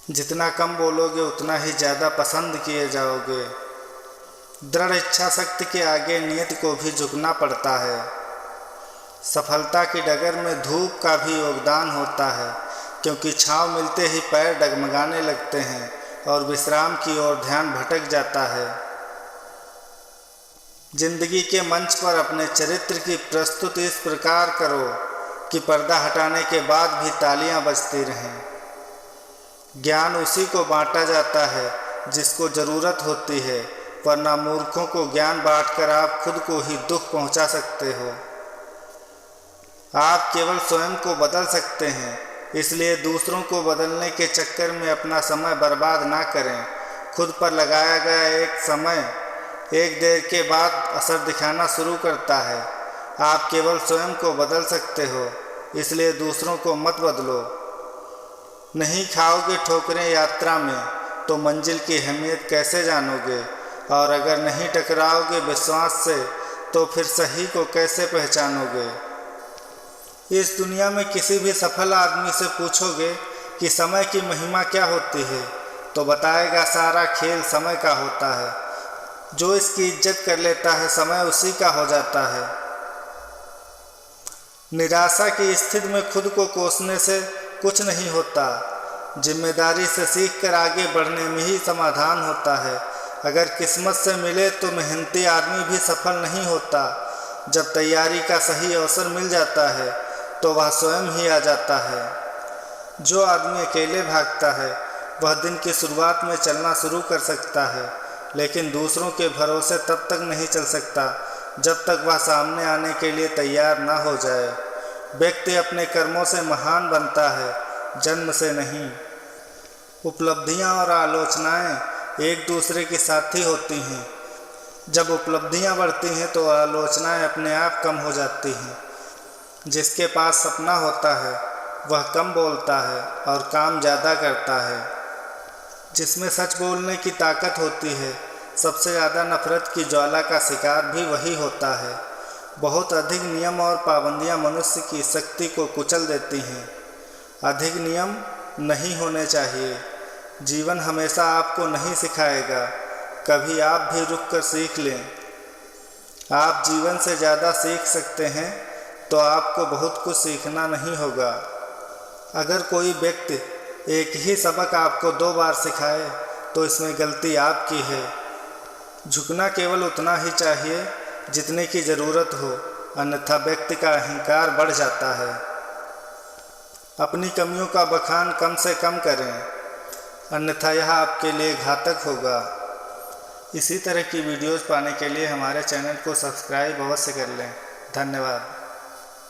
जितना कम बोलोगे उतना ही ज़्यादा पसंद किए जाओगे। दृढ़ इच्छा शक्ति के आगे नियति को भी झुकना पड़ता है। सफलता की डगर में धूप का भी योगदान होता है, क्योंकि छांव मिलते ही पैर डगमगाने लगते हैं और विश्राम की ओर ध्यान भटक जाता है। जिंदगी के मंच पर अपने चरित्र की प्रस्तुति इस प्रकार करो कि पर्दा हटाने के बाद भी तालियां बजती रहें। ज्ञान उसी को बांटा जाता है जिसको ज़रूरत होती है, वरना मूर्खों को ज्ञान बांटकर आप खुद को ही दुख पहुंचा सकते हो। आप केवल स्वयं को बदल सकते हैं, इसलिए दूसरों को बदलने के चक्कर में अपना समय बर्बाद ना करें। खुद पर लगाया गया एक समय एक देर के बाद असर दिखाना शुरू करता है। आप केवल स्वयं को बदल सकते हो, इसलिए दूसरों को मत बदलो। नहीं खाओगे ठोकरें यात्रा में तो मंजिल की अहमियत कैसे जानोगे, और अगर नहीं टकराओगे विश्वास से तो फिर सही को कैसे पहचानोगे। इस दुनिया में किसी भी सफल आदमी से पूछोगे कि समय की महिमा क्या होती है, तो बताएगा सारा खेल समय का होता है। जो इसकी इज्जत कर लेता है समय उसी का हो जाता है। निराशा की स्थिति में खुद को कोसने से कुछ नहीं होता। जिम्मेदारी से सीखकर आगे बढ़ने में ही समाधान होता है। अगर किस्मत से मिले तो मेहनती आदमी भी सफल नहीं होता। जब तैयारी का सही अवसर मिल जाता है तो वह स्वयं ही आ जाता है। जो आदमी अकेले भागता है वह दिन की शुरुआत में चलना शुरू कर सकता है, लेकिन दूसरों के भरोसे तब तक नहीं चल सकता जब तक वह सामने आने के लिए तैयार ना हो जाए। व्यक्ति अपने कर्मों से महान बनता है, जन्म से नहीं। उपलब्धियां और आलोचनाएं एक दूसरे की साथी होती हैं। जब उपलब्धियां बढ़ती हैं तो आलोचनाएं अपने आप कम हो जाती हैं। जिसके पास सपना होता है वह कम बोलता है और काम ज़्यादा करता है। जिसमें सच बोलने की ताकत होती है, सबसे ज़्यादा नफरत की ज्वाला का शिकार भी वही होता है। बहुत अधिक नियम और पाबंदियां मनुष्य की शक्ति को कुचल देती हैं। अधिक नियम नहीं होने चाहिए। जीवन हमेशा आपको नहीं सिखाएगा, कभी आप भी रुक कर सीख लें। आप जीवन से ज़्यादा सीख सकते हैं तो आपको बहुत कुछ सीखना नहीं होगा। अगर कोई व्यक्ति एक ही सबक आपको 2 बार सिखाए तो इसमें गलती आपकी है। झुकना केवल उतना ही चाहिए जितने की ज़रूरत हो, अन्यथा व्यक्ति का अहंकार बढ़ जाता है। अपनी कमियों का बखान कम से कम करें, अन्यथा यह आपके लिए घातक होगा। इसी तरह की वीडियोज़ पाने के लिए हमारे चैनल को सब्सक्राइब अवश्य कर लें। धन्यवाद।